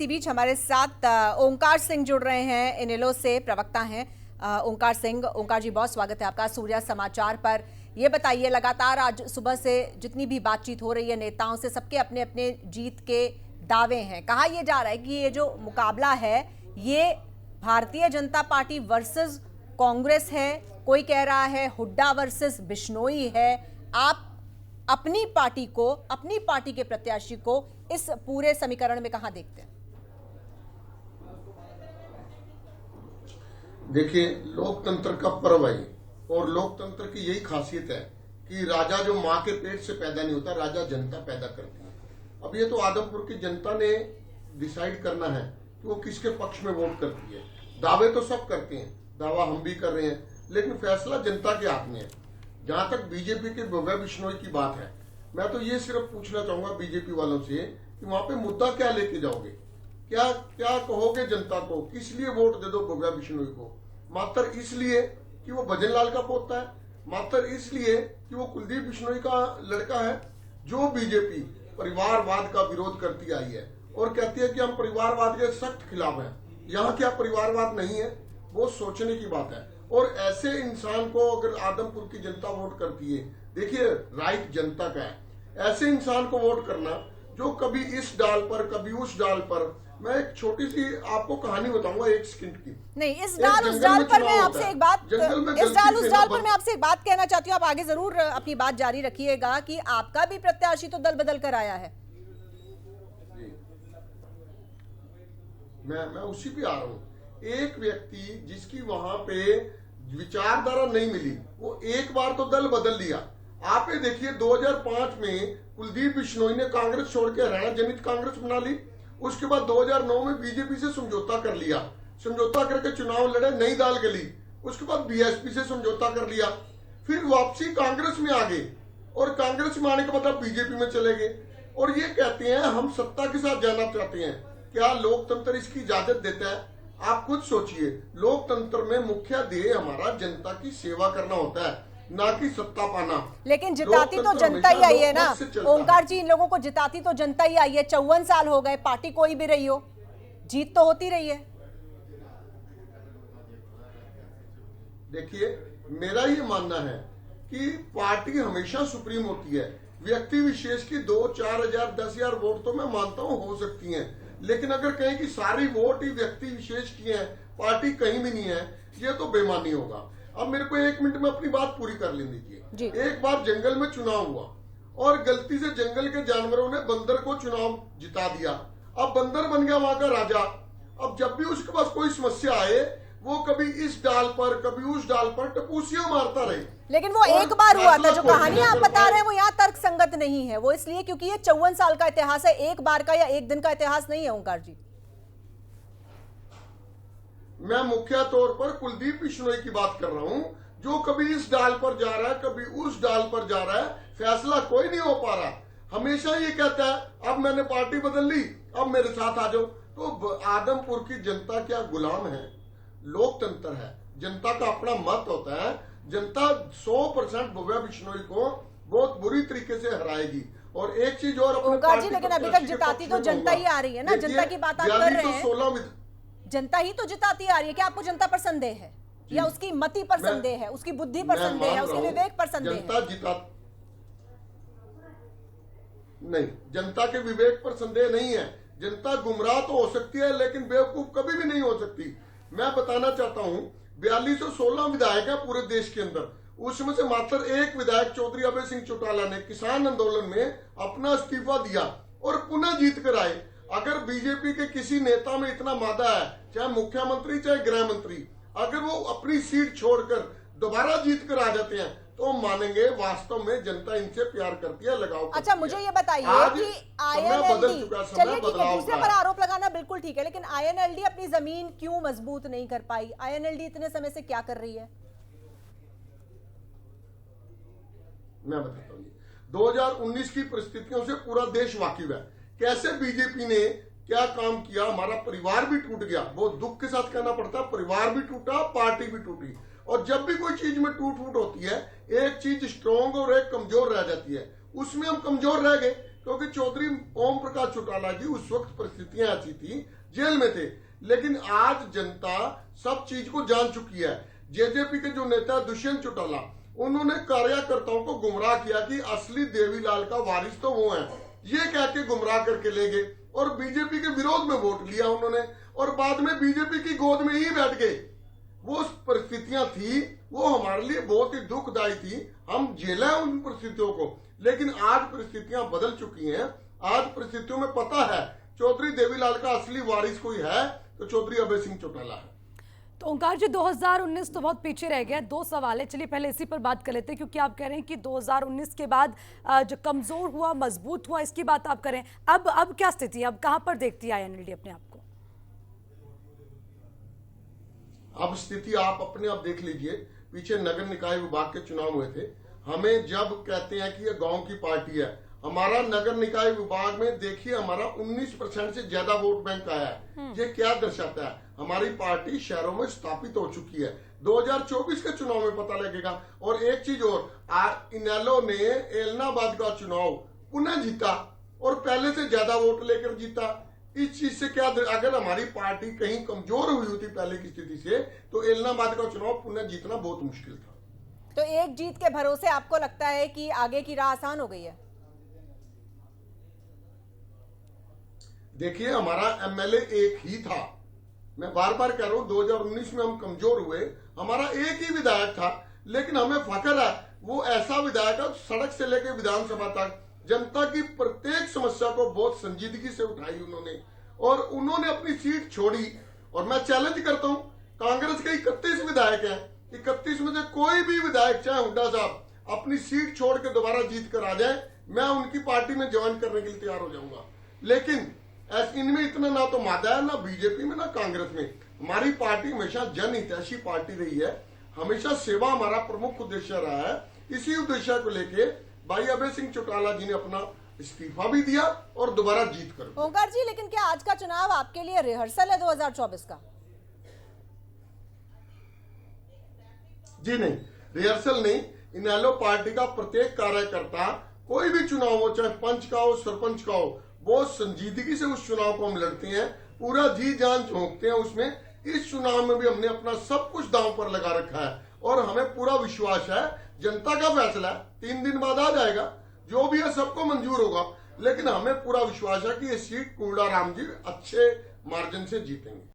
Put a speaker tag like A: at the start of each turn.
A: इसी बीच हमारे साथ ओंकार सिंह जुड़ रहे हैं, इनेलो से प्रवक्ता हैं ओंकार सिंह। ओंकार जी, बहुत स्वागत है आपका सूर्या समाचार पर। ये बताइए, लगातार आज सुबह से जितनी भी बातचीत हो रही है नेताओं से, सबके अपने अपने जीत के दावे हैं। कहा यह जा रहा है कि ये जो मुकाबला है ये भारतीय जनता पार्टी वर्सेस कांग्रेस है। कोई कह रहा है हुड्डा वर्सेस बिश्नोई है। आप अपनी पार्टी को, अपनी पार्टी के प्रत्याशी को इस पूरे समीकरण में कहां देखते हैं?
B: देखिए, लोकतंत्र का पर्व है और लोकतंत्र की यही खासियत है कि राजा जो मां के पेट से पैदा नहीं होता, राजा जनता पैदा करती है। अब ये तो आदमपुर की जनता ने डिसाइड करना है कि वो किसके पक्ष में वोट करती है। दावे तो सब करते हैं, दावा हम भी कर रहे हैं, लेकिन फैसला जनता के हाथ में है। जहां तक बीजेपी के भव्य बिश्नोई की बात है, मैं तो ये सिर्फ पूछना चाहूंगा बीजेपी वालों से कि वहां पे मुद्दा क्या लेके जाओगे, क्या क्या कहोगे जनता को, किस लिए वोट दे दो भव्य बिश्नोई को? मात्र इसलिए कि वो भजन लाल का पोता है, मात्र इसलिए कि वो कुलदीप बिश्नोई का लड़का है। जो बीजेपी परिवारवाद का विरोध करती आई है और कहती है कि हम परिवारवाद के सख्त खिलाफ हैं, यहाँ क्या परिवारवाद नहीं है, वो सोचने की बात है। और ऐसे इंसान को अगर आदमपुर की जनता वोट करती है, देखिए राइट जनता का है ऐसे इंसान को वोट करना जो कभी इस डाल पर कभी उस डाल पर। मैं एक छोटी सी आपको कहानी बताऊंगा 1 सेकंड की।
A: नहीं, इस डाल उस डाल पर मैं आपसे एक बात, इस डाल उस डाल पर मैं आपसे एक बात कहना चाहती हूँ। आप आगे जरूर अपनी बात जारी रखिएगा कि आपका भी प्रत्याशी तो दल बदल कर आया है।
B: मैं उसी पे आ रहा हूँ। एक व्यक्ति जिसकी वहां पे विचारधारा नहीं मिली, वो एक बार तो दल बदल लिया। आप ये देखिए 2005 में कुलदीप बिश्नोई ने कांग्रेस छोड़ के हरियाणा जनहित कांग्रेस बना ली। उसके बाद 2009 में बीजेपी से समझौता कर लिया, समझौता करके चुनाव लड़े, नई दाल गली। उसके बाद बीएसपी से समझौता कर लिया, फिर वापसी कांग्रेस में आ गए और कांग्रेस में आने के बाद बीजेपी में चले गए। और ये कहते हैं हम सत्ता के साथ जाना चाहते हैं। क्या लोकतंत्र इसकी इजाजत देता है? आप खुद सोचिए, लोकतंत्र में मुख्य ध्येय हमारा जनता की सेवा करना होता है, ना कि सत्ता पाना।
A: लेकिन जिताती तो जनता ही आई है ना ओंकार जी, इन लोगों को जिताती तो जनता ही आई है। 54 साल हो गए, पार्टी कोई भी रही हो, जीत तो होती रही है।
B: देखिए, मेरा ये मानना है कि पार्टी हमेशा सुप्रीम होती है। व्यक्ति विशेष की 2, 4 हजार 10 हजार वोट तो मैं मानता हूँ हो सकती हैं, लेकिन अगर कहें कि सारी वोट ही व्यक्ति विशेष की है, पार्टी कहीं भी नहीं है, ये तो बेईमानी होगा। अब मेरे को 1 मिनट में अपनी बात पूरी कर लेने दीजिए। एक बार जंगल में चुनाव हुआ और गलती से जंगल के जानवरों ने बंदर को चुनाव जिता दिया। अब बंदर बन गया वहां का राजा। अब जब भी उसके पास कोई समस्या आए, वो कभी इस डाल पर कभी उस डाल पर टपूसियां मारता रहे।
A: लेकिन वो एक बार हुआ था। जो कहानी आप बता रहे हैं वो यहाँ तर्क संगत नहीं है। वो इसलिए क्योंकि ये 54 साल का इतिहास है, एक बार का या एक दिन का इतिहास नहीं है ओंकार जी।
B: मैं मुख्य तौर पर कुलदीप बिश्नोई की बात कर रहा हूं, जो कभी इस डाल पर जा रहा है कभी उस डाल पर जा रहा है, फैसला कोई नहीं हो पा रहा। हमेशा ये कहता है अब मैंने पार्टी बदल ली, अब मेरे साथ आ जाओ। तो आदमपुर की जनता क्या गुलाम है? लोकतंत्र है, जनता का अपना मत होता है। जनता 100% भव्य बिश्नोई को बहुत बुरी तरीके से हराएगी। और एक चीज और,
A: ओंकार जी, लेकिन अभी तक जिताती तो जनता ही आ रही है ना। जनता की बात आप कर रहे हैं, जनता ही तो जिताती आ रही है। क्या आपको जनता पर संदेह है या उसकी मति पर संदेह है, उसकी बुद्धि पर संदेह है, उसके विवेक पर संदेह है?
B: जनता जिता नहीं, जनता के विवेक पर संदेह नहीं है। जनता गुमराह तो हो सकती है लेकिन बेवकूफ कभी भी नहीं हो सकती। मैं बताना चाहता हूं 4216 विधायक है पूरे देश के अंदर, उसमें से मात्र एक विधायक चौधरी अभय सिंह चौटाला ने किसान आंदोलन में अपना इस्तीफा दिया और पुनः जीत कर आए। अगर बीजेपी के किसी नेता में इतना मादा है, चाहे मुख्यमंत्री चाहे गृह मंत्री, अगर वो अपनी सीट छोड़कर दोबारा जीत कर आ जाते हैं तो मानेंगे वास्तव में जनता इनसे प्यार करती है, लगाव।
A: अच्छा, मुझे ये बताइए कि आईएनएलडी, चलिए ठीक है, दूसरे पर आरोप लगाना बिल्कुल ठीक है, लेकिन आईएनएलडी अपनी जमीन क्यों मजबूत नहीं कर पाई? आईएनएलडी इतने समय से क्या कर रही है?
B: मैं बताता हूँ, 2019 की परिस्थितियों से पूरा देश वाकिफ है। कैसे बीजेपी ने क्या काम किया, हमारा परिवार भी टूट गया। बहुत दुख के साथ कहना पड़ता, परिवार भी टूटा, पार्टी भी टूटी। और जब भी कोई चीज में टूट फूट होती है, एक चीज स्ट्रॉन्ग और एक कमजोर रह जाती है। उसमें हम कमजोर रह गए। क्योंकि चौधरी ओम प्रकाश चौटाला जी उस वक्त परिस्थितियां ऐसी थी, जेल में थे। लेकिन आज जनता सब चीज को जान चुकी है। जेजेपी के जो नेता दुष्यंत चौटाला, उन्होंने कार्यकर्ताओं को गुमराह किया कि असली देवीलाल का वारिस तो वो है, ये कह के गुमराह करके ले गए और बीजेपी के विरोध में वोट लिया उन्होंने, और बाद में बीजेपी की गोद में ही बैठ गए। वो परिस्थितियां थी, वो हमारे लिए बहुत ही दुखदायी थी। हम झेला उन परिस्थितियों को, लेकिन आज परिस्थितियां बदल चुकी हैं। आज परिस्थितियों में पता है चौधरी देवीलाल का असली वारिस कोई है तो चौधरी अभय सिंह चौटाला है।
C: तो ओंकार जी, 2019 तो बहुत पीछे रह गया। दो सवाल है, चलिए पहले इसी पर बात कर लेते हैं, क्योंकि आप कह रहे हैं कि 2019 के बाद जो कमजोर हुआ, मजबूत हुआ, इसकी बात आप करें। अब क्या स्थिति है? अब कहां पर देखती है आईएनएलडी अपने आप को?
B: अब स्थिति आप अपने आप देख लीजिए। पीछे नगर निकाय विभाग के चुनाव हुए थे। हमें जब कहते हैं कि ये गांव की पार्टी है, हमारा नगर निकाय विभाग में देखिए हमारा 19% से ज्यादा वोट बैंक आया है। ये क्या दर्शाता है? हमारी पार्टी शहरों में स्थापित हो चुकी है। 2024 के चुनाव में पता लगेगा। और एक चीज और, इनेलो ने एलनाबाद का चुनाव पुनः जीता और पहले से ज्यादा वोट लेकर जीता। इस चीज से क्या, अगर हमारी पार्टी कहीं कमजोर हुई होती पहले की स्थिति से, तो एलनाबाद का चुनाव पुनः जीतना बहुत मुश्किल था।
A: तो एक जीत के भरोसे आपको लगता है कि आगे की राह आसान हो गई है?
B: देखिए, हमारा एमएलए एक ही था। मैं बार बार कह रहा हूं, 2019 में हम कमजोर हुए, हमारा एक ही विधायक था। लेकिन हमें फख्र है, वो ऐसा विधायक है, सड़क से लेकर विधानसभा तक जनता की प्रत्येक समस्या को बहुत संजीदगी से उठाई उन्होंने, और उन्होंने अपनी सीट छोड़ी। और मैं चैलेंज करता हूं, कांग्रेस के 31 विधायक हैं, 31 में से कोई भी विधायक, चाहे हुड्डा साहब, अपनी सीट छोड़ के दोबारा जीत कर आ जाए, मैं उनकी पार्टी में ज्वाइन करने के लिए तैयार हो जाऊंगा। लेकिन इनमें इतना ना तो मादा है, ना बीजेपी में, ना कांग्रेस में। हमारी पार्टी हमेशा जनहितैषी पार्टी रही है। हमेशा सेवा हमारा प्रमुख उद्देश्य रहा है। इसी उद्देश्य को लेके भाई अभय सिंह चौटाला जी ने अपना इस्तीफा भी दिया और दोबारा जीत कर।
A: ओंकार जी, लेकिन क्या आज का चुनाव आपके लिए रिहर्सल है 2024 का?
B: जी नहीं, रिहर्सल नहीं। इनेलो पार्टी का प्रत्येक कार्यकर्ता, कोई भी चुनाव हो, चाहे पंच का हो, सरपंच का हो, बहुत संजीदगी से उस चुनाव को हम लड़ते हैं, पूरा जी जान झोंकते हैं उसमें। इस चुनाव में भी हमने अपना सब कुछ दांव पर लगा रखा है और हमें पूरा विश्वास है जनता का फैसला है, 3 दिन बाद आ जाएगा, जो भी है सबको मंजूर होगा। लेकिन हमें पूरा विश्वास है कि ये सीट कुंडा राम जी अच्छे मार्जिन से जीतेंगे।